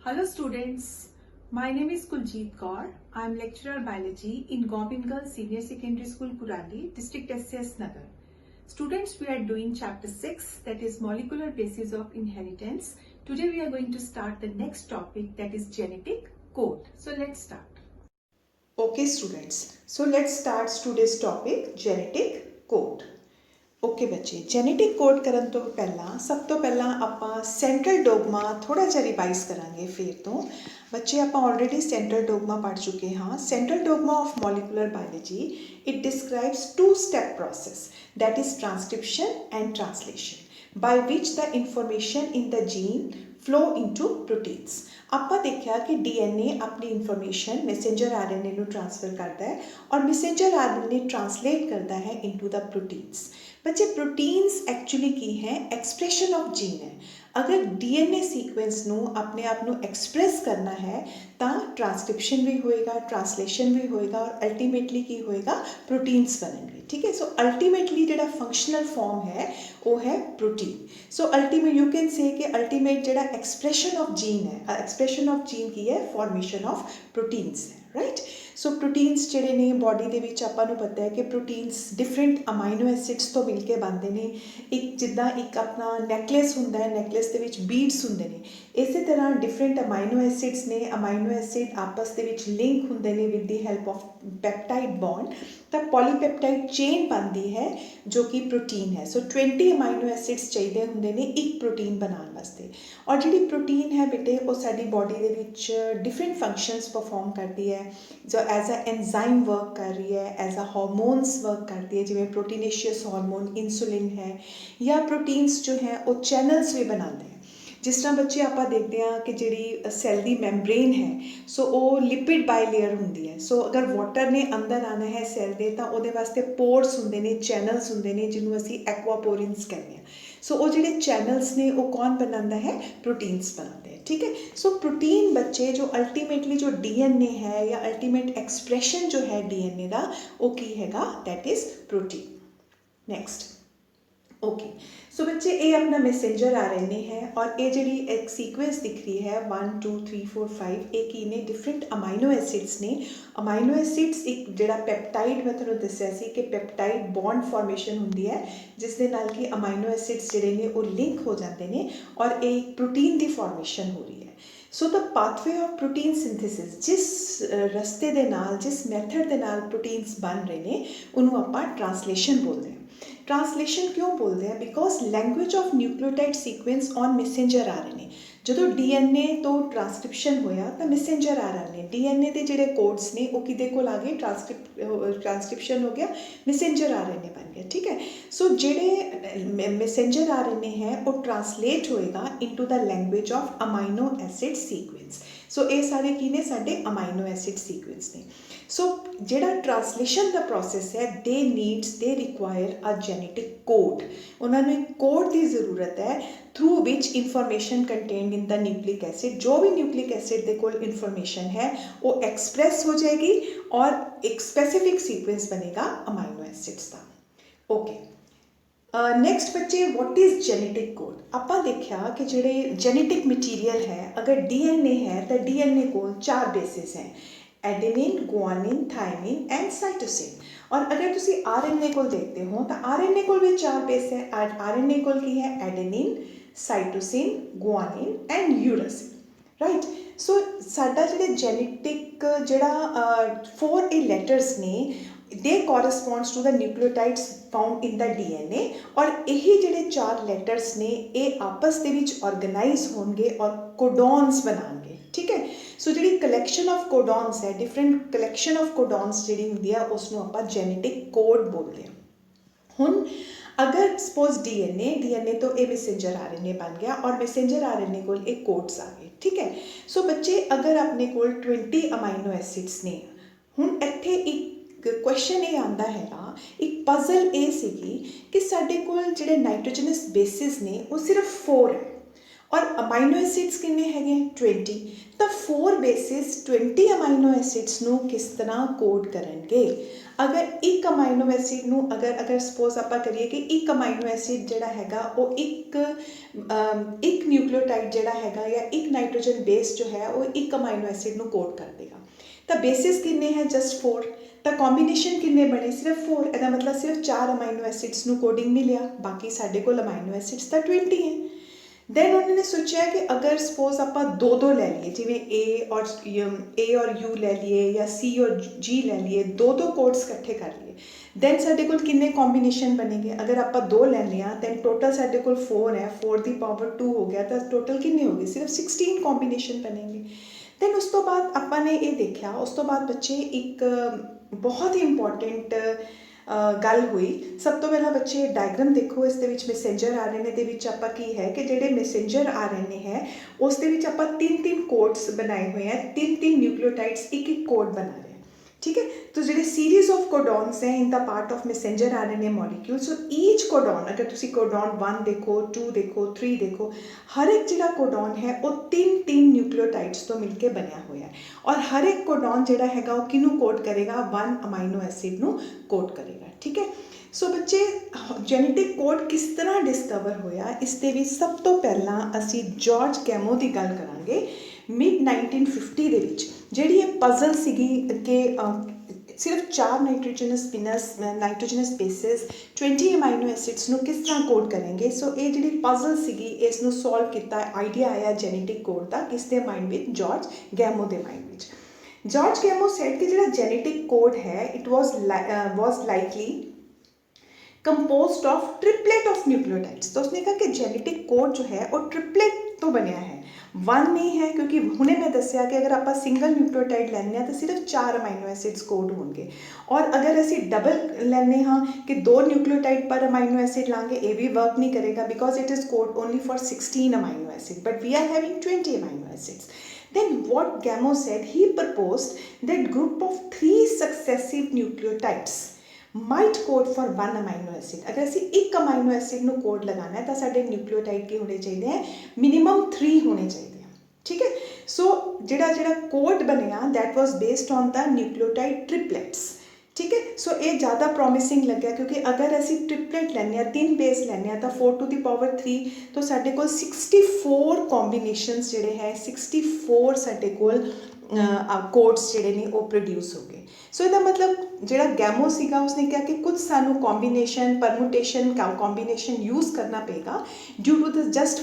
Hello students, my name is Kuljeet Kaur. I am lecturer biology in Government Girls Senior Secondary School Kurali, District SCS Nagar. Students, we are doing chapter 6, that is molecular basis of inheritance. Today we are going to start the next topic, that is genetic code. So let's start. Okay students, so let's start today's topic genetic code. Okay ਬੱਚੇ, genetic code ਕਰਨ ਤੋਂ ਪਹਿਲਾਂ ਸਭ ਤੋਂ ਪਹਿਲਾਂ ਆਪਾਂ central ਡੋਗਮਾ ਥੋੜ੍ਹਾ ਜਿਹਾ ਰਿਵਾਈਜ਼ ਕਰਾਂਗੇ ਫਿਰ ਤੋਂ। ਬੱਚੇ ਆਪਾਂ ਆਲਰੇਡੀ ਸੈਂਟਰਲ ਡੋਗਮਾ ਪੜ੍ਹ ਚੁੱਕੇ ਹਾਂ। Central dogma of molecular biology it describes two step process that is transcription and translation by which the information in the gene flow into proteins। ਆਪਾਂ ਦੇਖਿਆ ਕਿ DNA ਆਪਣੀ ਇਨਫੋਰਮੇਸ਼ਨ ਮੈਸੇਂਜਰ RNA ਨੂੰ transfer ਕਰਦਾ ਹੈ ਔਰ ਮੈਸੇਂਜਰ RNA ਟ੍ਰਾਂਸਲੇਟ ਕਰਦਾ ਹੈ ਇਨਟੂ ਦ ਪ੍ਰੋਟੀਨਸ। बच्चे प्रोटीन्स एक्चुअली की है एक्सप्रैशन ऑफ जीन है। अगर DNA सीक्वेंस नू अपने आप नू एक्सप्रैस करना है तो ट्रांसक्रिप्शन भी होएगा, ट्रांसलेशन भी होएगा और अल्टीमेटली की होएगा प्रोटीन्स बनेंगे। ठीक है, सो अल्टीमेटली जो फंक्शनल फॉर्म है वो है protein. So ultimate you can say कि अल्टीमेट जो एक्सप्रैशन ऑफ जीन है, एक्सप्रैशन ऑफ जीन की है फॉर्मेशन ऑफ प्रोटीन्स है, राइट। सो प्रोटीन्स ਜਿਹੜੇ ਨੇ ਬੋਡੀ ਦੇ ਵਿੱਚ ਆਪਾਂ ਨੂੰ ਪਤਾ ਹੈ ਕਿ ਪ੍ਰੋਟੀਨਸ ਡਿਫਰੈਂਟ ਅਮਾਈਨੋ ਐਸਿਡਸ ਤੋਂ ਮਿਲ ਕੇ ਬਣਦੇ ਨੇ। ਇੱਕ ਜਿੱਦਾਂ ਇੱਕ ਆਪਣਾ ਨੈਕਲੇਸ ਹੁੰਦਾ ਹੈ, ਨੈਕਲੇਸ ਦੇ ਵਿੱਚ ਬੀਡਸ ਹੁੰਦੇ ਨੇ, ਇਸੇ ਤਰ੍ਹਾਂ ਡਿਫਰੈਂਟ ਅਮਾਈਨੋ ਐਸਿਡਸ ਨੇ। ਅਮਾਈਨੋ ਐਸਿਡ ਆਪਸ ਦੇ ਵਿੱਚ ਲਿੰਕ ਹੁੰਦੇ ਨੇ with the help of peptide bond, ਤਾਂ ਪੋਲੀਪੈਪਟਾਈਡ ਚੇਨ ਬਣਦੀ ਹੈ ਜੋ ਕਿ ਪ੍ਰੋਟੀਨ ਹੈ। ਸੋ 20 ਅਮਾਈਨੋ ਐਸਿਡਸ ਚਾਹੀਦੇ ਹੁੰਦੇ ਨੇ ਇੱਕ ਪ੍ਰੋਟੀਨ ਬਣਾਉਣ ਵਾਸਤੇ। ਔਰ ਜਿਹੜੀ ਪ੍ਰੋਟੀਨ ਹੈ ਬੇਟੇ ਉਹ ਸਾਡੀ ਬੋਡੀ ਦੇ ਵਿੱਚ ਡਿਫਰੈਂਟ ਫੰਕਸ਼ਨਸ ਪਰਫੋਰਮ ਕਰਦੀ ਹੈ। ਜੋ एज अ एंजाइम वर्क कर रही है, एज अ हॉर्मोन्स वर्क करती है, जिमें प्रोटीनेशियस हार्मोन इंसुलिन है, या प्रोटीन्स जो है वो चैनल्स भी बनाते हैं। जिस तरह बच्चे आप देखते हैं कि जी सैल की मैमब्रेन है, सो वो लिपिड बायलेयर होंगी है। सो अगर वाटर ने अंदर आना है सैल के तो वो वास्ते पोर्स होंगे ने, चैनल्स होंगे ने, जिन्होंने असी एक्वापोरिन्स कहते हैं। सो वो जोड़े चैनल्स ने वो कौन बनाता है? प्रोटीन्स बनाते हैं। ठीक है, सो प्रोटीन बच्चे जो अल्टीमेटली जो DNA है या अल्टीमेट एक्सप्रैशन जो है DNA का वो की हैगा, that is protein. Next okay, so बच्चे ये अपना मैसेंजर RNA है और ये जी एक सीक्वेंस दिख रही है 1 2 3 4 5 एक ही ने डिफरेंट अमाइनो एसिड्स ने। अमाइनो एसिड्स एक जोड़ा पैप्टाइड मैं तुहानूं दस्सिया सी कि पैप्टाइड बॉन्ड फॉर्मेशन होंदी है जिस दे नाल कि अमाइनो एसिड्स जिहड़े ने वो लिंक हो जाते हैं और एक प्रोटीन की फॉर्मेशन हो रही है। So the pathway of protein synthesis, जिस रस्ते दे नाल जिस मैथड दे नाल प्रोटीन्स बन रहे हैं उन्होंने आपां ट्रांसलेशन बोलते हैं। ट्रांसलेशन क्यों बोलते हैं? Because language of nucleotide sequence on messenger RNA, जो DNA तो ट्रांसक्रिप्शन होया तो मैसेंजर RNA DNA के जोड़े कोड्स ने वो किदे कोल आ गए, ट्रांसक्रिप्शन हो गया, मैसेंजर RNA बन गया। ठीक है, सो जोड़े मैसेंजर RNA है वो ट्रांसलेट होएगा into the language of amino acid sequence. So ये सारे की ने साडे अमाइनो एसिड सीक्वेंस ने। सो जोड़ा ट्रांसलेशन का प्रोसैस है they require a genetic code. उन्होंने एक कोड की जरूरत है through which information contained in the nucleic acid, जो भी न्यूक्लिक एसिड के कोल इंफॉर्मेशन है वो एक्सप्रैस हो जाएगी और एक स्पेसिफिक सीक्वेंस बनेगा अमाइनो एसिड्स का। ओके, नैक्सट बच्चे वॉट इज़ जेनेटिक कोड। आप देखा कि जोड़े जेनेटिक मटीरियल है, अगर DNA है तो DNA को 4 बेसिस हैं, adenine, guanine, thymine and cytosine. और अगर तुसी RNA को देखते हो तो RNA को भी 4 बेस है। RNA को की है adenine, cytosine, guanine and uracil, right. So साडा जो जेनेटिक जोड़ा 4 लेटर्स ने दे corresponds to the nucleotides found in the DNA और यही जोड़े 4 लेटर्स ने ये आपस के विच ऑर्गेनाइज होंगे और कोडॉन्स बनाएंगे। ठीक है, सो जी कलैक्शन ऑफ कोडॉन्स है, डिफरेंट कलैक्शन ऑफ कोडॉन्स जी होंगी है उसनों आपां जेनेटिक कोड बोलते हैं। हुण अगर सपोज DNA तो ये मैसेंजर RNA बन गया और मैसेंजर RNA को एक कोड्स आ गए। ठीक है, सो बच्चे अगर अपने को 20 अमाइनो एसिड्स ने, हुण इत्थे एक क्वेश्चन ये आता है, एक पजल ये सीगी कि साडे कोल जिहड़े नाइट्रोजनस बेसिस ने वो सिर्फ 4 है और अमाइनो एसिड्स किन्ने हैगे 20, तो 4 बेसिस 20 अमाइनो एसिड्स नू किस तरह कोड करेंगे। ਅਗਰ ਇੱਕ ਅਮਾਈਨੋ ਐਸਿਡ ਨੂੰ ਅਗਰ ਸਪੋਜ਼ ਆਪਾਂ ਕਰੀਏ ਕਿ ਇੱਕ ਅਮਾਈਨੋ ਐਸਿਡ ਜਿਹੜਾ ਹੈਗਾ ਉਹ ਇੱਕ ਨਿਊਕਲੀਓਟਾਈਡ ਜਿਹੜਾ ਹੈਗਾ ਜਾਂ ਇੱਕ ਨਾਈਟ੍ਰੋਜਨ ਬੇਸ ਜੋ ਹੈ ਉਹ ਇੱਕ ਅਮਾਈਨੋ ਐਸਿਡ ਨੂੰ ਕੋਡ ਕਰ ਦੇਗਾ, ਤਾਂ ਬੇਸਿਸ ਕਿੰਨੇ ਹੈ? ਜਸਟ 4। ਤਾਂ ਕੰਬੀਨੇਸ਼ਨ ਕਿੰਨੇ ਬਣੇ? ਸਿਰਫ 4। ਇਹਦਾ ਮਤਲਬ ਸਿਰਫ 4 ਅਮਾਈਨੋ ਐਸਿਡਸ ਨੂੰ ਕੋਡਿੰਗ ਮਿਲਿਆ, ਬਾਕੀ ਸਾਡੇ ਕੋਲ ਅਮਾਈਨੋ ਐਸਿਡਸ ਤਾਂ 20 ਹੈ। ਦੈਨ ਉਹਨਾਂ ਨੇ ਸੋਚਿਆ ਕਿ ਅਗਰ ਸਪੋਜ਼ ਆਪਾਂ ਦੋ ਲੈ ਲਈਏ, ਜਿਵੇਂ ਏ ਔਰ ਯੂ ਲੈ ਲਈਏ ਜਾਂ ਸੀ ਔਰ ਜੀ ਲੈ ਲਈਏ, ਦੋ ਕੋਡਸ ਇਕੱਠੇ ਕਰ ਲਈਏ, ਦੈਨ ਸਾਡੇ ਕੋਲ ਕਿੰਨੇ ਕੰਬੀਨੇਸ਼ਨ ਬਣੇਗੇ? ਅਗਰ ਆਪਾਂ 2 ਲੈਂਦੇ ਹਾਂ ਦੈਨ ਟੋਟਲ ਸਾਡੇ ਕੋਲ 4 ਹੈ, 4 ਦੀ ਪਾਵਰ 2 ਹੋ ਗਿਆ, ਤਾਂ ਟੋਟਲ ਕਿੰਨੇ ਹੋ ਗਏ? ਸਿਰਫ 16 ਕੰਬੀਨੇਸ਼ਨ ਬਣेंगे। ਦੈਨ ਉਸ ਤੋਂ ਬਾਅਦ ਆਪਾਂ ਨੇ ਇਹ ਦੇਖਿਆ, ਉਸ ਤੋਂ ਬਾਅਦ ਬੱਚੇ ਇੱਕ ਬਹੁਤ ਹੀ ਇੰਪੋਰਟੈਂਟ ਗੱਲ ਹੋਈ। ਸਭ ਤੋਂ ਪਹਿਲਾਂ ਬੱਚੇ ਡਾਇਗਰਾਮ ਦੇਖੋ, ਇਸ ਦੇ ਵਿੱਚ ਮੈਸੇਂਜਰ ਆਰਐਨਏ ਦੇ ਵਿੱਚ ਆਪਾਂ ਕੀ ਹੈ ਕਿ ਜਿਹੜੇ ਮੈਸੇਂਜਰ ਆਰਐਨਏ ਹੈ ਉਸ ਦੇ ਵਿੱਚ ਆਪਾਂ 3 ਕੋਡਸ ਬਣਾਏ ਹੋਏ ਹੈ, 3 ਨਿਊਕਲੀਓਟਾइड्स ਇੱਕ ਕੋਡ ਬਣਾ ਰਹੇ हैं, ठीक है। तो ਜਿਹੜੇ सीरीज ऑफ कोडॉन्स हैं in the part of messenger RNA molecule, so each codon, अगर ਤੁਸੀਂ कोडॉन 1 देखो, 2 देखो, 3 देखो, हर एक ਜਿਹੜਾ कोडॉन है वो 3 ਨਿਊਕਲੀਓਟਾइड्स ਤੋਂ ਮਿਲ ਕੇ ਬਣਿਆ ਹੋਇਆ ਹੈ, ਔਰ ਹਰ ਇੱਕ ਕੋਡॉन ਜਿਹੜਾ ਹੈਗਾ ਉਹ ਕਿਹਨੂੰ ਕੋਡ ਕਰੇਗਾ? 1 ਅਮਾਈਨੋ ਐਸਿਡ ਨੂੰ ਕੋਡ ਕਰੇਗਾ, ਠੀਕ ਹੈ। ਸੋ ਬੱਚੇ ਜੈਨੇਟਿਕ ਕੋਡ ਕਿਸ ਤਰ੍ਹਾਂ ਡਿਸਕਵਰ ਹੋਇਆ, ਇਸ ਦੇ ਵਿੱਚ ਸਭ ਤੋਂ ਪਹਿਲਾਂ ਅਸੀਂ ਜਾਰਜ ਗੈਮੋ ਦੀ ਗੱਲ ਕਰਾਂਗੇ। ਮਿਡ 1950 ਦੇ ਵਿੱਚ ਜਿਹੜੀ ਇਹ ਪਜ਼ਲ ਸੀਗੀ ਕਿ ਸਿਰਫ 4 ਨਾਈਟ੍ਰੋਜਨਸ ਬੇਸਿਸ 20 ਅਮਾਈਨੋ ਐਸਿਡਸ ਨੂੰ ਕਿਸ ਤਰ੍ਹਾਂ ਕੋਡ ਕਰਾਂਗੇ, ਸੋ ਇਹ ਜਿਹੜੀ ਪਜ਼ਲ ਸੀਗੀ ਇਸ ਨੂੰ ਸੋਲਵ ਕੀਤਾ, ਆਈਡੀਆ ਆਇਆ ਜੈਨੇਟਿਕ ਕੋਡ ਦਾ ਕਿਸ ਦੇ ਮਾਈਂਡ ਵਿੱਚ? ਜਾਰਜ ਗੈਮੋ ਦੇ ਮਾਈਂਡ ਵਿੱਚ। ਜਾਰਜ ਗੈਮੋ ਸੈਡ ਕਿ ਜਿਹੜਾ ਜੈਨੇਟਿਕ ਕੋਡ ਹੈ it was likely composed of triplet of nucleotides. तो उसने कहा कि जेनेटिक कोड जो है वो ट्रिपलेट तो बनया है, 1 नहीं है, क्योंकि हुणे मैं दसिया कि अगर आप सिंगल न्यूक्लियोटाइड लैंदे तो सिर्फ 4 अमाइनो एसिड्स कोड होंगे, और अगर असी डबल लैंदे हाँ कि 2 न्यूक्लियोटाइड पर अमाइनो एसिड लाँगे, ये भी वर्क नहीं करेगा because it is code only for 16 amino acid, but we are having 20 amino acids. Then what Gamow said, he proposed that group of 3 successive nucleotides might code for 1 amino acid. अगर असी एक amino acid ਨੂੰ code लगाना है तो साढ़े nucleotide के होने चाहिए हैं? मिनिमम 3 होने चाहिए, ठीक है। सो ਜਿਹੜਾ कोड बनया that was based on the nucleotide triplets, ठीक है। सो ये ज़्यादा प्रॉमिसिंग लग्या, क्योंकि अगर असी ट्रिपलेट लैंने 3 बेस लैंने तो 4 टू द पावर 3 तो साढ़े को 64 कॉम्बीनेशनस जिहड़े है 64 साढ़े कोल कोड्स जिहड़े ने वो प्रोड्यूस हो गए। सो ਇਹਦਾ ਮਤਲਬ ਜਿਹੜਾ ਗੈਮੋ ਸੀਗਾ ਉਸਨੇ ਕਿਹਾ ਕਿ ਕੁਝ ਸਾਨੂੰ ਕੰਬੀਨੇਸ਼ਨ ਪਰਮੂਟੇਸ਼ਨ ਕੰਬੀਨੇਸ਼ਨ ਯੂਜ਼ ਕਰਨਾ ਪਏਗਾ due to just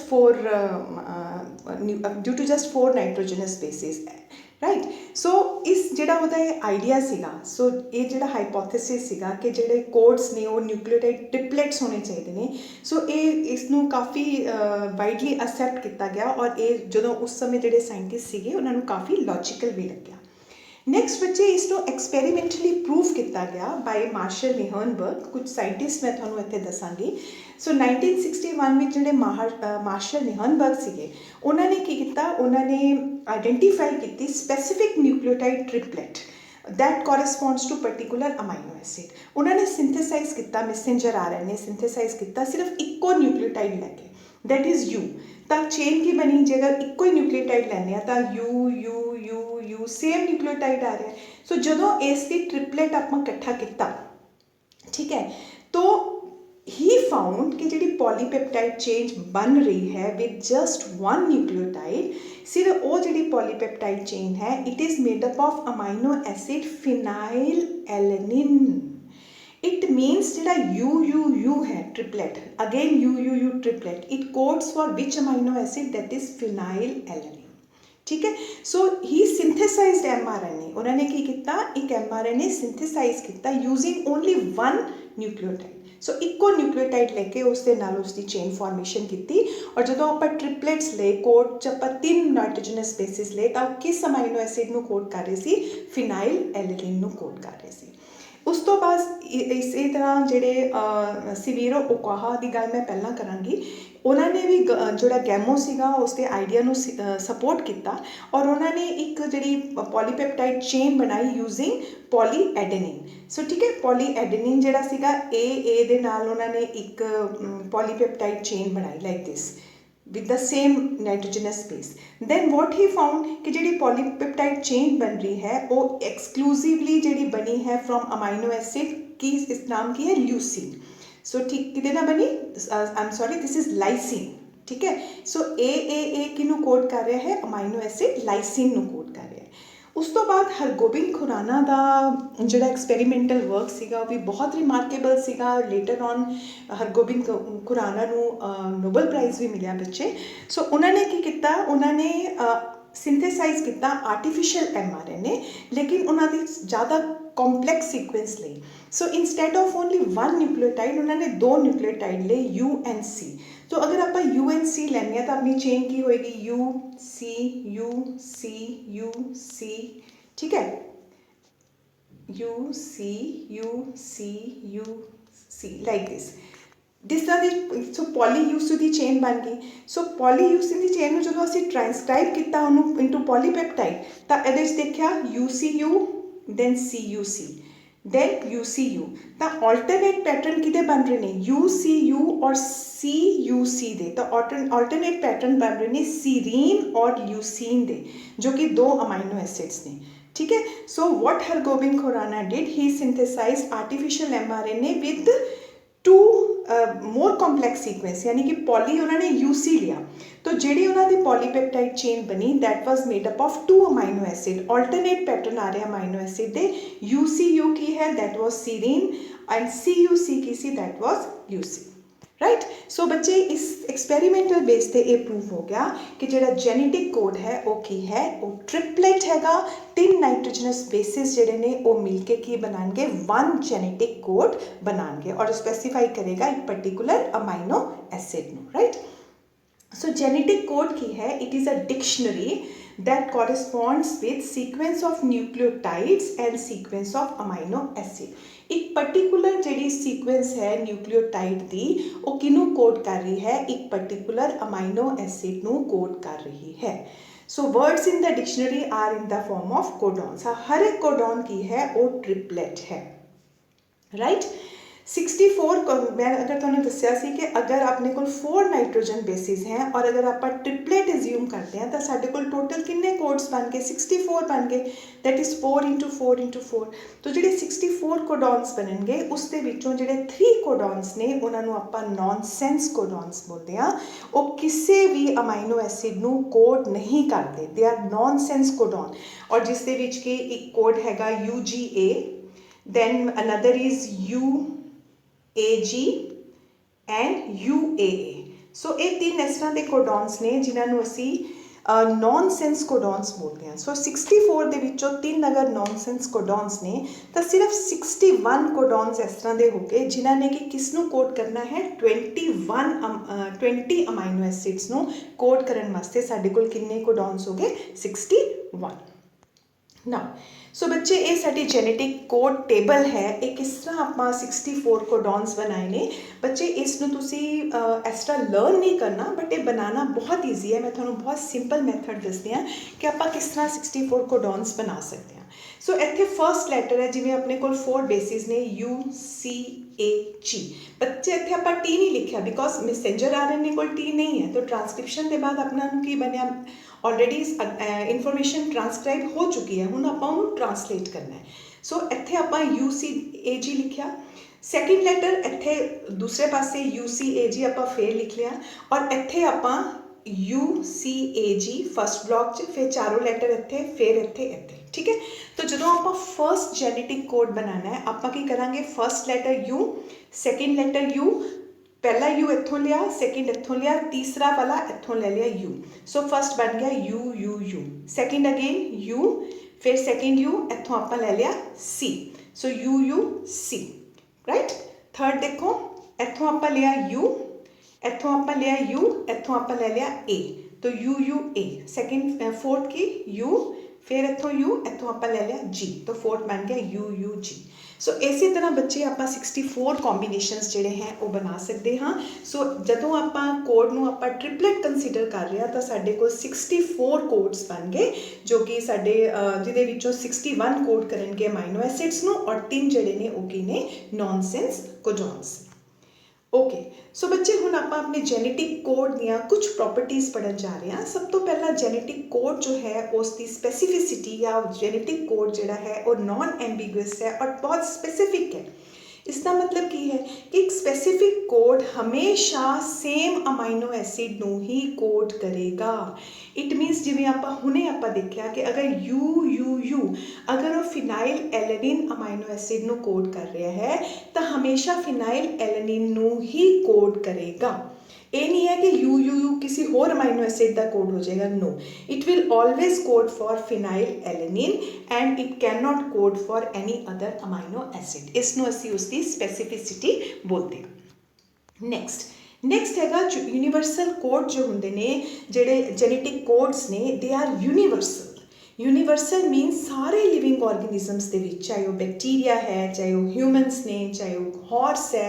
4 nitrogenous bases, right. So ਇਸ ਜਿਹੜਾ ਉਹਦਾ ਇਹ ਆਈਡੀਆ ਸੀਗਾ, ਸੋ ਇਹ ਜਿਹੜਾ ਹਾਈਪੋਥੇਸਿਸ ਸੀਗਾ ਕਿ ਜਿਹੜੇ ਕੋਡਸ ਨੇ ਉਹ ਨਿਊਕਲੀਓਟਾਈਡ ਟ੍ਰਿਪਲੇਟਸ ਹੋਣੇ ਚਾਹੀਦੇ ਨੇ, ਸੋ ਇਹ ਇਸ ਨੂੰ ਕਾਫੀ ਵਾਈਡਲੀ ਅਸੈਪਟ ਕੀਤਾ ਗਿਆ, ਔਰ ਇਹ ਜਦੋਂ ਉਸ ਸਮੇਂ ਜਿਹੜੇ ਸਾਇੰਟਿਸਟ ਸੀਗੇ ਉਹਨਾਂ ਨੂੰ ਕਾਫੀ ਲੌਜੀਕਲ ਵੀ ਲੱਗਿਆ। ਨੈਕਸਟ ਬੱਚੇ ਇਸ ਨੂੰ ਐਕਸਪੈਰੀਮੈਂਟਲੀ ਪ੍ਰੂਵ ਕੀਤਾ ਗਿਆ ਬਾਈ ਮਾਰਸ਼ਲ ਨਿਹਰਨਬਰਗ, ਕੁਝ ਸਾਇੰਟਿਸਟ ਮੈਂ ਤੁਹਾਨੂੰ ਇੱਥੇ ਦੱਸਾਂਗੀ। ਸੋ 1961 ਵਿੱਚ ਜਿਹੜੇ ਮਾਰਸ਼ਲ ਨਿਹਰਨਬਰਗ ਸੀਗੇ ਉਹਨਾਂ ਨੇ ਕੀ ਕੀਤਾ, ਉਹਨਾਂ ਨੇ ਆਈਡੈਂਟੀਫਾਈ ਕੀਤੀ specific nucleotide triplet that corresponds to particular amino acid. उन्होंने सिंथेसाइज किया मैसेंजर आरएनए सिंथेसाइज किया सिर्फ इको न्यूक्लियोटाइड लैके, दैट इज़ यू। तो चेन की बनी जे अगर इको ही न्यूक्लियोटाइड लैने तो U U U U same nucleotide आ रहा है। सो जो इसकी ट्रिपलेट आप इकट्ठा किया, ठीक है, तो ही फाउंड कि जी पॉलीपेप्टाइड चेन बन रही है विद जस्ट 1 न्यूक्लियोटाइड, सिर्फ वो जी पॉलीपेप्टाइड चेन है it is made up of amino acid phenyl alanine. It means जो यू यू यू है triplet, again you U you triplet, it codes for which amino acid, that is phenyl alanine, ठीक है। सो ही synthesized mRNA, उन्होंने की किया एक mRNA synthesise किया using only 1 nucleotide. सो eco nucleotide लेके उसके नाल उसकी चेन फॉर्मेशन की, और जो आप ट्रिपलेट्स ले कोड च आप 3 नाइट्रोजनस बेसिस ले तो किस अमाइनो एसिड को कोड कर रहे सी? फिनाइल एलेनिन को कोड कर रहे सी। उस तो बाद इस तरह जेडे सिवीरो ओकाहा की गल मैं पहला करांगी, उन्होंने भी जोड़ा गैमो सीगा उसके आइडिया ਨੂੰ सपोर्ट किया, और उन्होंने एक जी पॉलीपेप्टाइड चेन बनाई यूजिंग पॉलीएडेनिन। सो ठीक है, पॉलीएडेनिन जोड़ा सीगा ए दे नाल उन्होंने एक पॉलीपेप्टाइड चेन बनाई like this, with the same nitrogenous base. Then what he found कि ਜਿਹੜੀ polypeptide chain बन रही है वो exclusively ਜਿਹੜੀ बनी है from amino acid की इस नाम की है leucine. So ठीक कितने ना बनी I'm sorry this is lysine. ठीक है. So AAA किनू कोड कर रहा है amino acid lysine ਨੂੰ ਕੋਡ ਕਰ ਰਿਹਾ ਹੈ. ਉਸ ਤੋਂ ਬਾਅਦ ਹਰਗੋਬਿੰਦ ਖੁਰਾਨਾ ਦਾ ਜਿਹੜਾ ਐਕਸਪੈਰੀਮੈਂਟਲ ਵਰਕ ਸੀਗਾ ਉਹ ਵੀ ਬਹੁਤ ਰਿਮਾਰਕੇਬਲ ਸੀਗਾ ਲੇਟਰ ਔਨ ਹਰਗੋਬਿੰਦ ਖੁਰਾਨਾ ਨੂੰ ਨੋਬਲ ਪ੍ਰਾਈਜ਼ ਵੀ ਮਿਲਿਆ ਬੱਚੇ ਸੋ ਉਹਨਾਂ ਨੇ ਕੀ ਕੀਤਾ ਉਹਨਾਂ ਨੇ ਸਿੰਥੇਸਾਈਜ਼ ਕੀਤਾ ਆਰਟੀਫਿਸ਼ੀਅਲ mRNA ਲੇਕਿਨ ਉਹਨਾਂ ਦੀ ਜ਼ਿਆਦਾ complex sequence ਲਈ so instead of only one nucleotide ਉਹਨਾਂ ਨੇ ਦੋ nucleotide ਲਏ U and C तो अगर आप U and C लेने तो अपनी चेन की होएगी U C U C U C ठीक है U C U C U C like this जिस तरह की सो पॉलीयूसिन की चेन बन गई सो पॉलीयूसिन की चेन में जो असीं ट्रांसक्राइब किया उन्होंने इंटू पॉलीपेप्टाइड तो ये देखा UCU then CUC then UCU ਤਾਂ alternate pattern ਕਿਹਦੇ ਬਣ ਰਹੇ ਨੇ UCU ਔਰ CUC ਦੇ ਤਾਂ alternate pattern ਬਣ ਰਹੇ ਨੇ serine ਔਰ leucine ਦੇ ਜੋ ਕਿ ਦੋ amino acids ਨੇ ठीक है so what Hargobind Khorana did he synthesized artificial mRNA with two more complex sequence यानी कि poly उन्होंने UC लिया तो ਜਿਹੜੀ ਉਹਨਾਂ ਦੀ polypeptide chain बनी that was made up of two amino acid alternate pattern आ रहे amino acid ਦੇ UCU की है that was serine and CUC की सी that was leucine right so बच्चे इस एक्सपैरीमेंटल बेस ते ये प्रूव हो गया कि ਜਿਹੜਾ जेनेटिक कोड है वो की है वो ट्रिपलेट हैगा तीन नाइट्रोजनस बेसिस ਜਿਹੜੇ ਨੇ ਉਹ ਮਿਲ ਕੇ ਕੀ ਬਣਾਣਗੇ वन जेनेटिक कोड ਬਣਾਣਗੇ और स्पेसिफाई करेगा एक पर्टिकुलर अमाइनो एसिड ਨੂੰ राइट सो जेनेटिक कोड की है it is a dictionary that corresponds with sequence of nucleotides and sequence of amino acid एक particular ਜਿਹੜੀ sequence है nucleotide ਦੀ ਉਹ ਕਿਹਨੂੰ ਕੋਡ ਕਰ ਰਹੀ ਹੈ ਇੱਕ particular amino acid ਨੂੰ ਕੋਡ ਕਰ ਰਹੀ है so words in the dictionary are in the form of codons हर एक codon की है वो triplet है right 64 मैं अगर तुमने दसिया सी कि अगर अपने को 4 नाइट्रोजन बेसिस हैं और अगर आप ट्रिपलेट एज्यूम करते हैं तो साढ़े को टोटल कितने कोड्स बन गए 64 बन गए दैट इज़ 4 into 4 into 4 तो ਜਿਹੜੇ 64 ਕੋਡॉन्स ਬਣਨਗੇ ਉਸ ਦੇ ਵਿੱਚੋਂ ਜਿਹੜੇ 3 ਕੋਡॉन्स ਨੇ ਉਹਨਾਂ ਨੂੰ ਆਪਾਂ ਨੌਨਸੈਂਸ ਕੋਡॉन्स ਬੋਲਦੇ ਆ ਉਹ ਕਿਸੇ ਵੀ ਅਮਾਈਨੋ ਐਸਿਡ ਨੂੰ ਕੋਡ ਨਹੀਂ ਕਰਦੇ ਦੇ ਆਰ ਨੌਨਸੈਂਸ ਕੋਡॉन ਔਰ ਜਿਸ ਦੇ ਵਿੱਚ ਕਿ ਇੱਕ ਕੋਡ ਹੈਗਾ UGA then another is UAG and UAA सो ये तीन इस तरह के कोडॉन्स ने जिन्होंने असी नॉनसेंस कोडॉन्स बोलते हैं सो 64 ਦੇ ਵਿੱਚੋਂ 3 अगर नॉनसेंस कोडॉन्स ने तो सिर्फ 61 कोडॉन्स इस तरह के हो गए जिन्होंने कि किसनों कोड करना है 20 अमाइनो एसिड्स ਨੂੰ कोड करने वास्ते साढ़े कोल कितने कोडॉन्स हो गए 61 ना सो बच्चे ये साडी जेनेटिक कोड टेबल है ये किस तरह ਆਪਾਂ 64 कोडॉन्स बनाए ने बच्चे इसनूं तुसी इस तरह लर्न नहीं करना बट ये बनाना बहुत ईजी है मैं तुहानूं बहुत सिंपल मैथड दसदी हाँ कि आप किस तरह 64 कोडॉन्स बना सकते हैं सो इत्थे फर्स्ट लैटर है जिवें अपने कोल 4 बेसिस ने UCAG बच्चे इत्थे आपां T नहीं लिखिया बिकॉज मैसेंजर RNA कोल T नहीं है तो ट्रांसक्रिप्शन के बाद अपना की बनया ऑलरेडी इनफॉर्मेशन ट्रांसक्राइब हो चुकी है हुण आपां उहनूं ट्रांसलेट करना है सो इत्थे आपां UCAG लिखिया सैकेंड लैटर इत्थे दूसरे पासे UCAG आपां फिर लिख लिया और इत्थे आपां UCAG फर्स्ट ब्लॉक च फिर चारों लैटर इत्थे फिर इत्थे इत्थे ठीक है तो जो आप फर्स्ट जेनेटिक कोड बनाना है आप की करांगे first letter U second letter U पहला U इत्थों लिया सैकेंड इत्थों लिया तीसरा वाला इत्थों ले लिया U सो फर्स्ट बन गया U सैकेंड अगेन U फिर सैकेंड U इत्थों आप ले लिया C सो UC राइट थर्ड देखो इत्थों आप लिया U इत्थों आप लिया U इत्थों आप ले लिया A तो UA सैकेंड फोर्थ की U फिर इत्थों U इत्थों आप ले लिया G तो फोर्थ बन गया UG सो इसी तरह बच्चे आप 64 कॉम्बीनेशनस जिहड़े हैं वो बना सकते हाँ सो जदों आप कोड नूं आप ट्रिपलेट कंसीडर कर रहे हैं तो साडे कोल 64 कोड्स बन गए जो कि साडे जिहदे विचों 61 कोड करनगे अमाइनो एसिड्स नूं और 3 जिहड़े ने वो की ने नॉनसेंस कोडॉन्स ਓਕੇ ਸੋ ਬੱਚੇ ਹੁਣ ਆਪਾਂ ਆਪਣੇ ਜੈਨੇਟਿਕ ਕੋਡ ਦੀਆਂ ਕੁਝ ਪ੍ਰੋਪਰਟੀਜ਼ ਪੜ੍ਹਨ ਜਾ ਰਹੇ ਹਾਂ। ਸਭ ਤੋਂ ਪਹਿਲਾਂ ਜੈਨੇਟਿਕ ਕੋਡ ਜੋ ਹੈ ਉਸ ਦੀ ਸਪੈਸੀਫਿਸਿਟੀ ਜਾਂ ਜੈਨੇਟਿਕ ਕੋਡ ਜਿਹੜਾ ਹੈ ਉਹ ਨॉन एम्बिगुअस है और बहुत स्पेसिफिक है। इसका मतलब की है कि एक स्पेसिफिक कोड हमेशा सेम अमाइनो एसिड ਨੂੰ ਹੀ ਕੋਡ ਕਰੇਗਾ। ਇਟ ਮੀਨਸ ਜਿਵੇਂ ਆਪਾਂ ਹੁਣੇ ਆਪਾਂ ਦੇਖਿਆ ਕਿ ਅਗਰ ਯੂ ਅਗਰ ਉਹ ਫਿਨਾਈਲ ਐਲੈਨਿਨ ਅਮਾਈਨੋ ਐਸਿਡ ਨੂੰ ਕੋਡ ਕਰ ਰਿਹਾ ਹੈ ਤਾਂ ਹਮੇਸ਼ਾ ਫਿਨਾਈਲ ਐਲੈਨਿਨ ਨੂੰ ਹੀ ਕੋਡ ਕਰੇਗਾ। ਇਹ ਨਹੀਂ ਹੈ ਕਿ ਯੂ ਕਿਸੇ ਹੋਰ ਅਮਾਈਨੋ ਐਸਿਡ ਦਾ ਕੋਡ ਹੋ ਜਾਏਗਾ। No, it will always code for phenylalanine and it can not code for any other amino acid. इसनों असी उसकी स्पेसिफिसिटी बोलते हैं। नैक्सट हैगा यूनीवर्सल कोड जो होंगे ने जेडे जेनेटिक कोड्स ने दे आर यूनीवर्सल मीनस सारे लिविंग ऑर्गेनिजम्स के विच, चाहे वो बैक्टीरिया है, चाहे वो ह्यूमनस ने, चाहे वो हॉर्स है,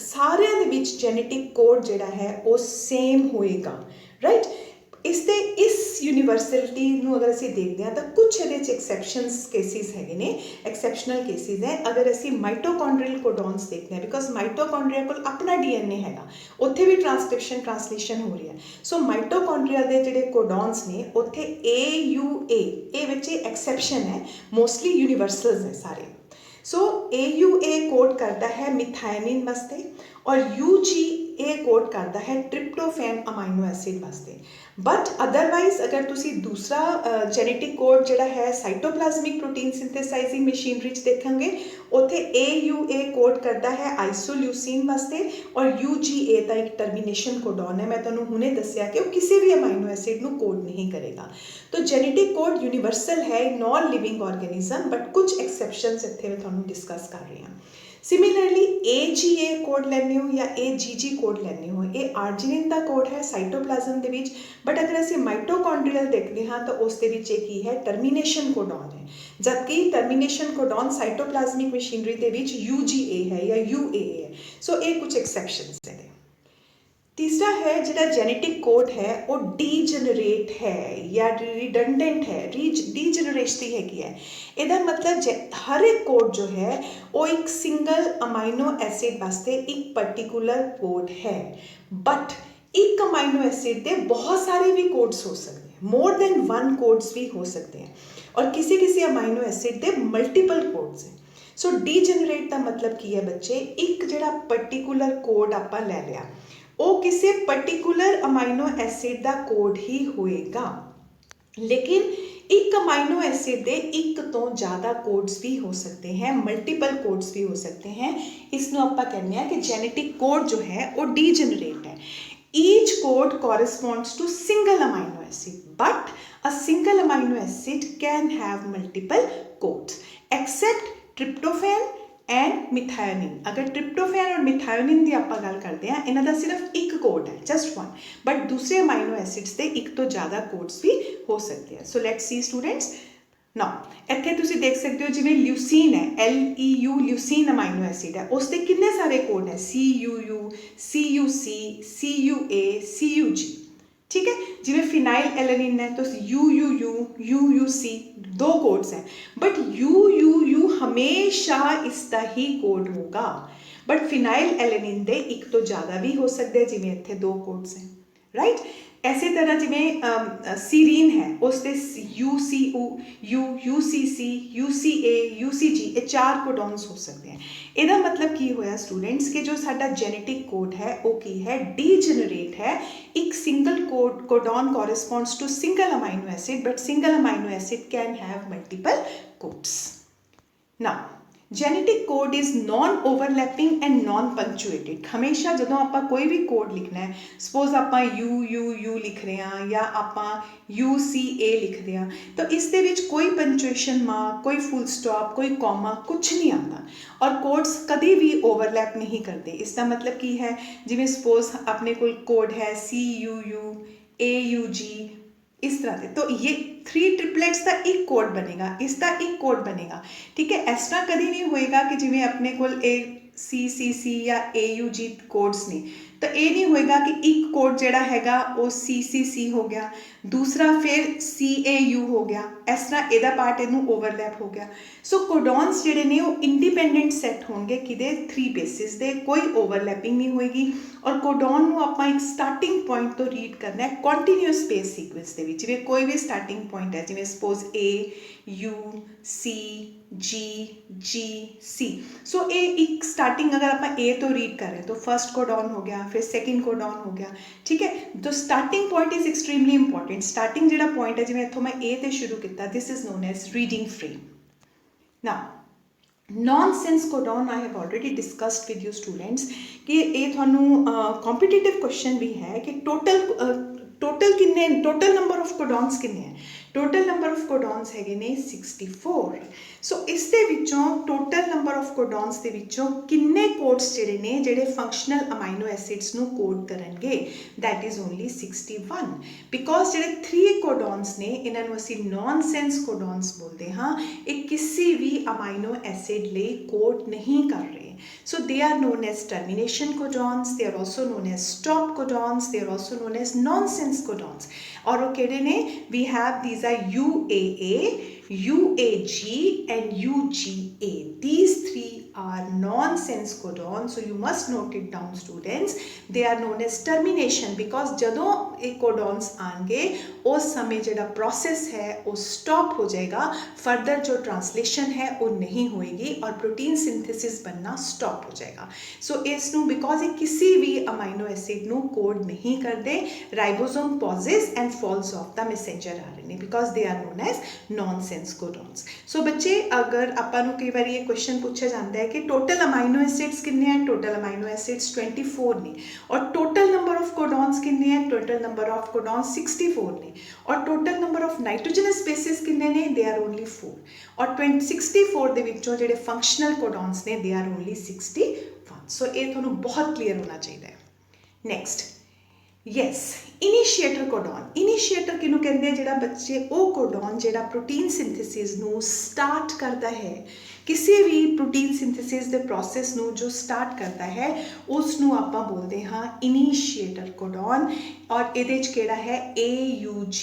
सारिਆਂ ਦੇ ਵਿੱਚ जेनेटिक कोड ਜਿਹੜਾ है वो सेम होएगा। राइट, इस यूनीवर्सलिटी ਨੂੰ अगर ਅਸੀਂ देखते हैं तो कुछ ਇਹਦੇ 'ਚ एक्सैप्शनस केसिस हैगे ने, एक्सैप्शनल केसिस है। अगर ਅਸੀਂ ਮਾਈਟੋਕੌਂਡਰੀਅਲ ਕੋਡੋਨਸ देखते हैं, बिकॉज ਮਾਈਟੋਕੌਂਡਰੀਆ ਕੋਲ ਆਪਣਾ DNA ਹੈਗਾ, ਉੱਥੇ ਵੀ ਟ੍ਰਾਂਸਲੇਸ਼ਨ ਹੋ ਰਹੀ ਹੈ। ਸੋ ਮਾਈਟੋਕੌਂਡਰੀਆ ਦੇ ਜਿਹੜੇ ਕੋਡੋਨਸ ਨੇ ਉੱਥੇ AUA ਇਹ ਵਿੱਚ एक्सैप्शन है, मोस्टली यूनीवर्सल्स है सारे। सो AUA कोड करता है मिथाइनिन वास्ते और UGA कोड करता है ट्रिप्टोफैन अमाइनो एसिड वास्ते। बट अदरवाइज अगर तुसी दूसरा जेनेटिक कोड जिहड़ा है साइटोप्लाज्मिक प्रोटीन सिंथेसाइजिंग मशीनरी देखेंगे, उत्थे AUA कोड करता है आइसोल्यूसिन वास्ते और UGA का एक टर्मिनेशन कोडॉन है। मैं तुहानूं हुणे दस्सिया कि वो किसी भी अमाइनो एसिड नूं कोड नहीं करेगा। तो जेनेटिक कोड यूनीवर्सल है नॉन लिविंग ऑर्गेनिज्म, बट कुछ एक्सैप्शनस इत्थे मैं तुहानूं डिस्कस कर रही हाँ। सिमिलरली AGA कोड लैने हो या AGG कोड लैने हो, ये आर्जिनिन का कोड है साइटोप्लाज्म दे विच, बट अगर असीं माइटोकॉन्ड्रियल देखते हाँ तो उस दे विच की है टर्मिनेशन कोडॉन है, जबकि टर्मिनेशन कोडॉन साइटोप्लाज्मिक मशीनरी दे विच UGA है या UAA है। सो ये कुछ एक्सैप्शनस है। तीसरा है जिहड़ा जेनेटिक कोड है वो डीजनरेट है या रिडंडेंट है, डीजनरेशती हैगी है। ਇਹਦਾ मतलब हर एक कोड जो है वो एक सिंगल अमाइनो एसिड वास्ते एक पर्टिकुलर कोड है, बट एक अमाइनो एसिड के बहुत सारे भी कोड्स हो सकते हैं, मोर देन वन कोड्स भी हो सकते हैं, और किसी अमाइनो एसिड के मल्टीपल कोड्स हैं। सो डीजनरेट का मतलब की है बच्चे, एक जिहड़ा पर्टिकुलर कोड आपां लै लिया वो किसी पर्टिकुलर अमाइनो एसिड का कोड ही होएगा, लेकिन एक अमाइनो एसिड के एक तो ज़्यादा कोड्स भी हो सकते हैं, मल्टीपल कोड्स भी हो सकते हैं। इसनों आपां कहने हैं कि जेनेटिक कोड जो है वो डीजनरेट है। Each code corresponds to single amino acid, but a single amino acid can have multiple codes except tryptophan and methionine. अगर ट्रिप्टोफैन और मिथायोनिन की आप गल करते हैं, इन्हां दा सिर्फ एक कोड है, जस्ट वन, बट दूसरे अमाइनो एसिड्स के एक तो ज़्यादा कोड्स भी हो सकते हैं। So let's see students, now इत्थे तुसीं देख सकते हो जिवें ल्यूसीन है, LEU ल्यूसीन अमाइनो एसिड है, उसके कितने सारे कोड हैं, CUU, CUC, CUA, CUG। ठीक है, जिवें फिनाइल एलेनिन है तो UUU, UUC दो कोड्स हैं, बट UUU हमेशा इसका ही कोड होगा, बट फिनाइल एलेनिन दे एक तो ज़्यादा भी हो सकते हैं, जिवें इत्थे दो कोड्स हैं। राइट, ऐसे तरह जिवें सीरीन है उसके UCU, UCC, UCA, UCG ये 4 कोडॉन्स हो सकते हैं। ਇਹਦਾ मतलब की होया स्टूडेंट्स कि जो साडा जेनेटिक कोड है वो की है डीजनरेट है। एक single codon corresponds to single amino acid, but single amino acid can have multiple codes. Now genetic code is non overlapping and non punctuated. हमेशा जो आप कोई भी कोड लिखना है, सपोज आप UUU लिख रहे हैं या आप UCA लिख रहे हैं, तो इस दे विच कोई पंक्चुएशन मार्क, कोई फुल स्टॉप, कोई कॉमा कुछ नहीं आता, और कोड्स कभी भी ओवरलैप नहीं करते। इसका मतलब की है जिवें सपोज अपने कोई कोड है CUU, AUG इस तरह से, तो ये 3 ट्रिपलेट्स का एक कोड बनेगा, इसका एक कोड बनेगा। ठीक है, इस तरह कभी नहीं होएगा कि जिवें अपने को CCC या AUG कोड्स ने ਤਾਂ ਇਹ ਨਹੀਂ ਹੋਏਗਾ ਕਿ ਇੱਕ ਕੋਡ ਜਿਹੜਾ ਹੈਗਾ ਉਹ CCC ਹੋ ਗਿਆ, ਦੂਸਰਾ ਫਿਰ CAU ਹੋ ਗਿਆ, ਇਸ ਤਰ੍ਹਾਂ ਇਹਦਾ ਪਾਰਟ ਇਹਨੂੰ ਓਵਰਲੈਪ ਹੋ ਗਿਆ। ਸੋ ਕੋਡੋਨਸ ਜਿਹੜੇ ਨੇ ਉਹ ਇੰਡੀਪੈਂਡੈਂਟ ਸੈੱਟ ਹੋਣਗੇ ਕਿਹਦੇ 3 ਬੇਸਿਸ ਦੇ, ਕੋਈ ਓਵਰਲੈਪਿੰਗ ਨਹੀਂ ਹੋਏਗੀ। ਔਰ ਕੋਡੋਨ ਨੂੰ ਆਪਾਂ ਇੱਕ ਸਟਾਰਟਿੰਗ ਪੁਆਇੰਟ ਤੋਂ ਰੀਡ ਕਰਨਾ ਹੈ ਕੰਟੀਨਿਊਸ ਸਪੇਸ ਸੀਕੁਐਂਸ ਦੇ ਵਿੱਚ, ਜਿਵੇਂ ਕੋਈ ਵੀ ਸਟਾਰਟਿੰਗ ਪੁਆਇੰਟ ਹੈ, ਜਿਵੇਂ suppose A U C G G C। ਸੋ ਇਹ ਇੱਕ ਸਟਾਰਟਿੰਗ ਅਗਰ ਆਪਾਂ A ਤੋਂ ਰੀਡ ਕਰ ਰਹੇ ਤਾਂ ਫर्स्ट कोडॉन हो गया, फिर सेकंड कोडॉन हो गया, ठीक है। तो starting point is extremely important. Starting जो पॉइंट है जिवें इत्थों मैं A ते शुरू किया, this is known as reading frame. Now nonsense codon I have already discussed with you students कि ये थानू कॉम्पिटिटिव क्वेश्चन भी है कि टोटल किन्ने, टोटल नंबर ऑफ कोडॉन्स किन्ने हैं। टोटल नंबर ऑफ कोडॉन्स हैगे ने 64। सो इस दे विचों टोटल नंबर ऑफ कोडॉन्स दे विचों किन्ने कोड्स जिहड़े ने जिहड़े फंक्शनल अमाइनो एसिड्स नू कोड करनगे, दैट इज ओनली 61। बिकॉज जिहड़े 3 कोडॉन्स ने इन्हां नू असीं नॉनसेंस कोडॉन्स बोलते हाँ, ये किसी भी अमाइनो एसिड लई कोड नहीं कर रहे। So they are known as termination codons, they are also known as stop codons, they are also known as nonsense codons। और वो केड़े ने, we have these are UAA, UAG and UGA। These 3 are nonsense codons, so you must note it down students। They are known as termination because जदों ये codons आएंगे उस समय जो process है वो stop हो जाएगा, further जो translation है वो नहीं होएगी और protein synthesis बनना stop हो जाएगा। So इसनू because ये किसी भी amino acid नू code नहीं करते, ribosome pauses and falls off the messenger RNA because they are known as nonsense codons। So बच्चे अगर ਆਪਾਂ ਨੂੰ ਕਈ ਵਾਰੀ ਇਹ क्वेश्चन पूछा जाता है कि टोटल अमाइनो एसिड्स कितने हैं, टोटल अमाइनो एसिड्स 24 ने, और टोटल नंबर ऑफ कोडॉन्स कितने हैं, टोटल नंबर ऑफ कोडॉन्स 64 ने, और total number of nitrogenous bases कितने ने, दे आर ओनली 4, और 64 ਦੇ ਵਿੱਚੋਂ ਜਿਹੜੇ ਫੰਕਸ਼ਨਲ ਕੋਡॉन्स ने दे आर ओनली 61। सो ਇਹ ਤੁਹਾਨੂੰ ਬਹੁਤ ਕਲੀਅਰ ਹੋਣਾ ਚਾਹੀਦਾ ਹੈ। Next yes initiator codon. Initiator किनू कहते हैं, जिहड़ा बच्चे वो कोडॉन जिहड़ा प्रोटीन सिंथेसिस नू स्टार्ट करता है, किसी भी प्रोटीन सिंथेसिस दे प्रोसेस नू जो स्टार्ट करता है उस नू आपां बोलते हाँ इनिशिएटर कोडॉन। और इहदे च किहड़ा है AUG।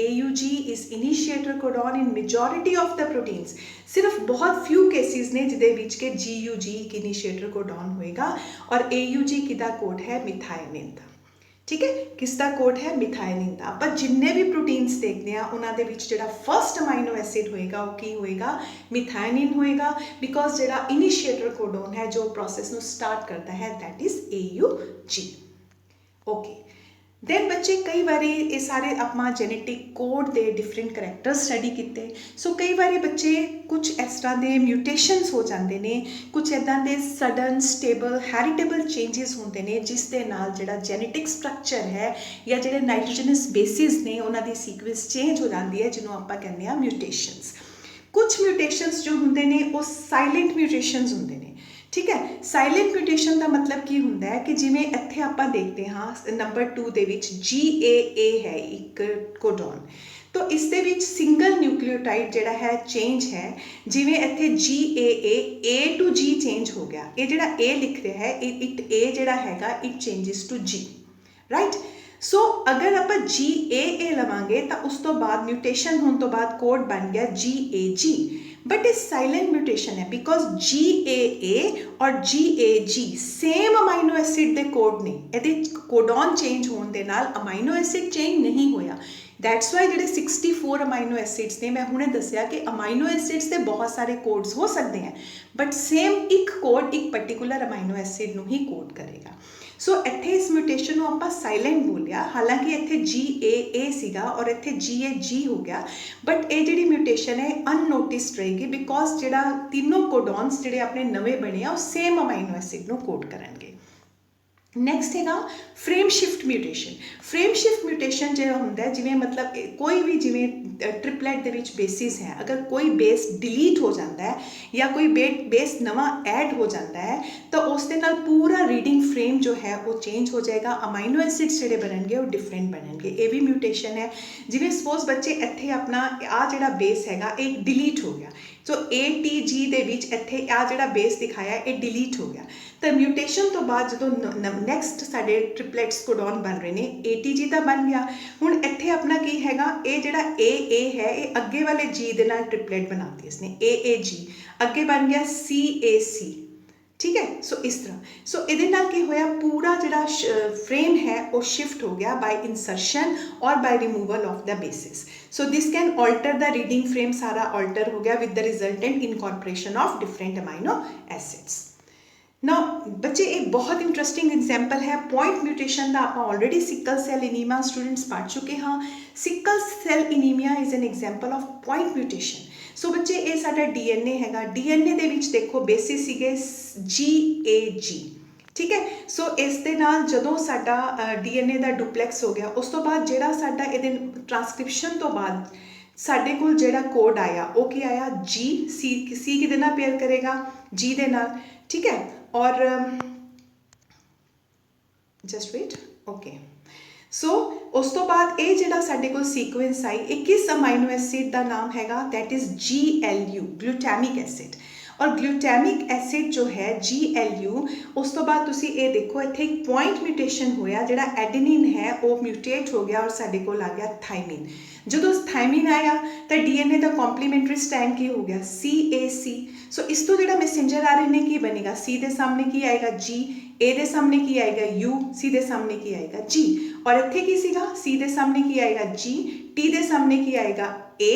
AUG is initiator codon in majority of the proteins. सिर्फ बहुत फ्यू केसिस ने जिहदे विच के GUG एक इनिशिएटर कोडॉन होएगा, और AUG किहदा कोड है, मिथाइनिन दा, ठीक है। किसका कोड है, मिथाइनिन का। पर जिन्ने भी प्रोटीन्स देखते हैं उन्होंने विच जिहड़ा फर्स्ट अमाइनो एसिड होएगा वो की होएगा, मिथाइनिन होएगा, बिकॉज जिहड़ा इनिशिएटर कोडॉन है जो प्रोसेस नू स्टार्ट करता है that is AUG। Okay then बच्चे कई बारी ये सारे अपना जेनेटिक कोड के डिफरेंट करैक्टर्स स्टडी किए। सो कई बारी बच्चे कुछ इस तरह के म्यूटेशनस हो जाते हैं, कुछ इदां दे सडन स्टेबल हैरिटेबल चेंजिस होंदे ने जिस दे नाल जिहड़ा जेनेटिक स्ट्रक्चर है या जिहड़े नाइट्रोजनस बेसिस ने उन्हां दी सीक्वेंस चेंज हो जाती है, जिन्हों आपां कहंदे आ म्यूटेशनस। कुछ म्यूटेशनस जो होंदे ने वो साइलेंट म्यूटेशनस होंदे ने, ठीक है। साइलेंट म्यूटेशन का मतलब की होंदा है कि जिवें इत्थे आपां देखते हाँ नंबर 2 दे विच GAA है एक कोडॉन, तो इस दे विच सिंगल न्यूक्लियोटाइड जिहड़ा है चेंज है, जिवें इत्थे GAA A to G change हो गया, ये जिहड़ा A लिख रहा है इट A जिहड़ा हैगा it changes to G, right. So अगर आप GAA लवांगे तो उस तो बाद म्यूटेशन होने तो बाद कोड बन गया GAG, बट ये साइलेंट म्यूटेशन है बिकॉज GAA और GAG सेम अमाइनो एसिड दे कोड ने, ये कोडॉन चेंज होने दे नाल अमाइनो एसिड चेंज नहीं होया। दैट्स वाई जिहड़े 64 अमाइनो एसिड्स ने, मैं हुणे दस्सिया कि अमाइनो एसिड्स के बहुत सारे कोड्स हो सकते हैं बट सेम एक कोड एक पर्टिकुलर अमाइनो एसिड नूं ही कोड करेगा। सो इत्थे इस म्यूटेशन नूं आपां साइलेंट बोलिया, हालांकि इत्थे GAA सीगा और इत्थे GAG हो गया, बट ये जिहड़ी म्यूटेशन है अननोटिस्ड रहेगी बिकॉज जिहड़ा तीनों कोडॉन्स जिहड़े अपने नवे बने आ सेम अमाइनो एसिड नूं कोड करनगे। नैक्सट है frame shift mutation. Frame shift mutation जो होंगे जिमें मतलब कोई भी जिमें ट्रिपलेट के बेसिस है, अगर कोई बेस डिलीट हो जाता है या कोई बेस नवा ऐड हो जाता है तो उस दे नाल पूरा रीडिंग फ्रेम जो है वो चेंज हो जाएगा, अमाइनो एसिड्स जोड़े बननगे वो डिफरेंट बननगे। ये भी म्यूटेशन है। जिमें सपोज बच्चे इत्थे अपना आ जिहड़ा बेस हैगा एक डिलीट हो गया, सो ATG दे विच इत्थे आ जिहड़ा बेस दिखाया ये डिलीट हो गया, तो म्यूटेशन तो बाद जो ਨੈਕਸਟ ਸਾਡੇ ਟ੍ਰਿਪਲੇਟਸ ਕੋਡੋਨ ਬਣ ਰਹੇ ਨੇ ATG ਦਾ ਬਣ ਗਿਆ। ਹੁਣ ਇੱਥੇ ਆਪਣਾ ਕੀ ਹੈਗਾ, ਇਹ ਜਿਹੜਾ AA ਹੈ ਇਹ ਅੱਗੇ ਵਾਲੇ G ਦੇ ਨਾਲ ਟ੍ਰਿਪਲੇਟ ਬਣਾਤੀ ਇਸਨੇ AAG, ਅੱਗੇ ਬਣ ਗਿਆ CAC, ठीक है। सो इस तरह सो ਇਹਦੇ ਨਾਲ ਕੀ ਹੋਇਆ, ਪੂਰਾ ਜਿਹੜਾ ਫਰੇਮ ਹੈ ਉਹ ਸ਼ਿਫਟ ਹੋ ਗਿਆ by insertion or by removal of the bases. So this can alter the reading frame, ਸਾਰਾ ਆਲਟਰ ਹੋ ਗਿਆ with the resultant incorporation of different amino acids. ਨਾ ਬੱਚੇ ਇਹ ਬਹੁਤ ਇੰਟਰਸਟਿੰਗ ਐਗਜ਼ਾਮਪਲ ਹੈ ਪੁਆਇੰਟ ਮਿਊਟੇਸ਼ਨ ਦਾ। ਆਪਾਂ already sickle cell anaemia students ਪੜ੍ਹ ਚੁੱਕੇ ਹਾਂ। Sickle cell anaemia is an example of point mutation. So ਬੱਚੇ ਇਹ ਸਾਡਾ DNA ਹੈਗਾ, DNA ਦੇ ਵਿੱਚ ਦੇਖੋ ਬੇਸਿਸ ਸੀਗੇ GAG, ਠੀਕ ਹੈ। ਸੋ ਇਸ ਦੇ ਨਾਲ ਜਦੋਂ ਸਾਡਾ DNA ਦਾ ਡੁਪਲੈਕਸ ਹੋ ਗਿਆ, ਉਸ ਤੋਂ ਬਾਅਦ ਜਿਹੜਾ ਸਾਡਾ ਇਹਦੇ ਟ੍ਰਾਂਸਕ੍ਰਿਪਸ਼ਨ ਤੋਂ ਬਾਅਦ ਸਾਡੇ ਕੋਲ ਜਿਹੜਾ ਕੋਡ ਆਇਆ ਉਹ ਕੀ ਆਇਆ C ਕਿਹਦੇ ਨਾਲ ਪੇਅਰ ਕਰੇਗਾ, G ਦੇ ਨਾਲ, ਠੀਕ ਹੈ। ਔਰ ਜਸਟ ਵੇਟ, ਓਕੇ। ਸੋ ਉਸ ਤੋਂ ਬਾਅਦ ਇਹ ਜਿਹੜਾ ਸਾਡੇ ਕੋਲ ਸੀਕੁਐਂਸ ਆਈ, ਇਹ ਕਿਸ ਅਮਾਈਨੋ ਐਸਿਡ ਦਾ ਨਾਮ ਹੈਗਾ, ਦੈਟ ਇਜ਼ GLU, ਗਲੂਟੈਮਿਕ ਐਸਿਡ। ਔਰ ਗਲੂਟੈਮਿਕ ਐਸਿਡ ਜੋ ਹੈ GLU, ਉਸ ਤੋਂ ਬਾਅਦ ਤੁਸੀਂ ਇਹ ਦੇਖੋ ਇੱਥੇ ਇੱਕ ਪੁਆਇੰਟ ਮਿਊਟੇਸ਼ਨ ਹੋਇਆ, ਜਿਹੜਾ ਐਡੇਨਿਨ ਹੈ ਉਹ ਮਿਊਟੇਟ ਹੋ ਗਿਆ ਔਰ ਸਾਡੇ ਕੋਲ ਆ ਗਿਆ ਥਾਈਮਿਨ। ਜਦੋਂ ਥਾਈਮਿਨ ਆਇਆ ਤਾਂ DNA ਦਾ ਕੰਪਲੀਮੈਂਟਰੀ ਸਟ੍ਰੈਂਡ ਕੀ ਹੋ ਗਿਆ, CAC। ਸੋ ਇਸ ਤੋਂ ਜਿਹੜਾ ਮੈਸੇਂਜਰ RNA ਕੀ ਬਣੇਗਾ, C ਦੇ ਸਾਹਮਣੇ ਕੀ ਆਏਗਾ G, A ਦੇ ਸਾਹਮਣੇ ਕੀ ਆਏਗਾ U, C ਦੇ ਸਾਹਮਣੇ ਕੀ ਆਏਗਾ G। ਔਰ ਇੱਥੇ ਕੀ ਸੀਗਾ, C ਦੇ ਸਾਹਮਣੇ ਕੀ ਆਏਗਾ G, T ਦੇ ਸਾਹਮਣੇ ਕੀ ਆਏਗਾ A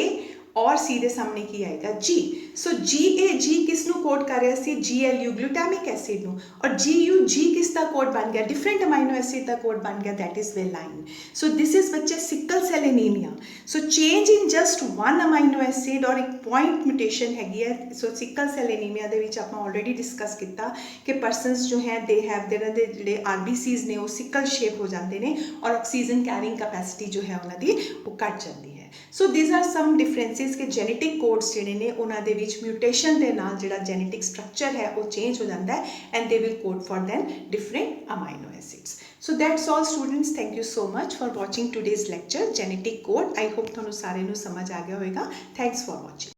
ਔਰ C ਦੇ ਸਾਹਮਣੇ ਕੀ ਆਏਗਾ G। ਸੋ GAG ਕਿਸ ਨੂੰ ਕੋਡ ਕਰ ਰਿਹਾ ਸੀ, GLU ਗਲੂਟੈਮਿਕ ਐਸਿਡ ਨੂੰ। ਔਰ GUG ਕਿਸ ਦਾ ਕੋਡ ਬਣ ਗਿਆ, ਡਿਫਰੈਂਟ ਅਮਾਈਨੋ ਐਸਿਡ ਦਾ ਕੋਡ ਬਣ ਗਿਆ, that is valine. So this is ਬੱਚੇ sickle cell anaemia. So change in just one amino acid ਔਰ ਇੱਕ ਪੁਆਇੰਟ ਮਿਊਟੇਸ਼ਨ ਹੈਗੀ ਹੈ। ਸੋ ਸਿਕਲ ਸੈਲ ਐਨੀਮੀਆ ਦੇ ਵਿੱਚ ਆਪਾਂ ਆਲਰੇਡੀ ਡਿਸਕਸ ਕੀਤਾ ਕਿ ਪਰਸਨਸ ਜੋ ਹੈ ਦੇ ਹੈਵ ਦੇ ਜਿਹੜੇ RBCs ਨੇ ਉਹ ਸਿਕਲ ਸ਼ੇਪ ਹੋ ਜਾਂਦੇ ਨੇ ਔਰ ਆਕਸੀਜਨ ਕੈਰਿੰਗ ਕੈਪੈਸਿਟੀ ਜੋ ਹੈ ਉਹਨਾਂ ਦੀ ਉਹ ਘੱਟ ਜਾਂਦੀ ਹੈ। ਸੋ ਦੀਜ਼ ਆਰ ਸਮ ਡਿਫਰੈਂਸਿਸ ਕਿ ਜੈਨੇਟਿਕ ਕੋਡਸ ਜਿਹੜੇ ਨੇ ਉਹਨਾਂ ਦੇ ਵਿੱਚ ਮਿਊਟੇਸ਼ਨ ਦੇ ਨਾਲ ਜਿਹੜਾ ਜੈਨੇਟਿਕ ਸਟਰਕਚਰ ਹੈ ਉਹ ਚੇਂਜ ਹੋ ਜਾਂਦਾ ਹੈ and they will code for then different amino acids. So that's all students, thank you so much for watching today's lecture genetic code. I hope ਤੁਹਾਨੂੰ ਸਾਰਿਆਂ ਨੂੰ ਸਮਝ ਆ ਗਿਆ ਹੋਵੇਗਾ। Thanks for watching.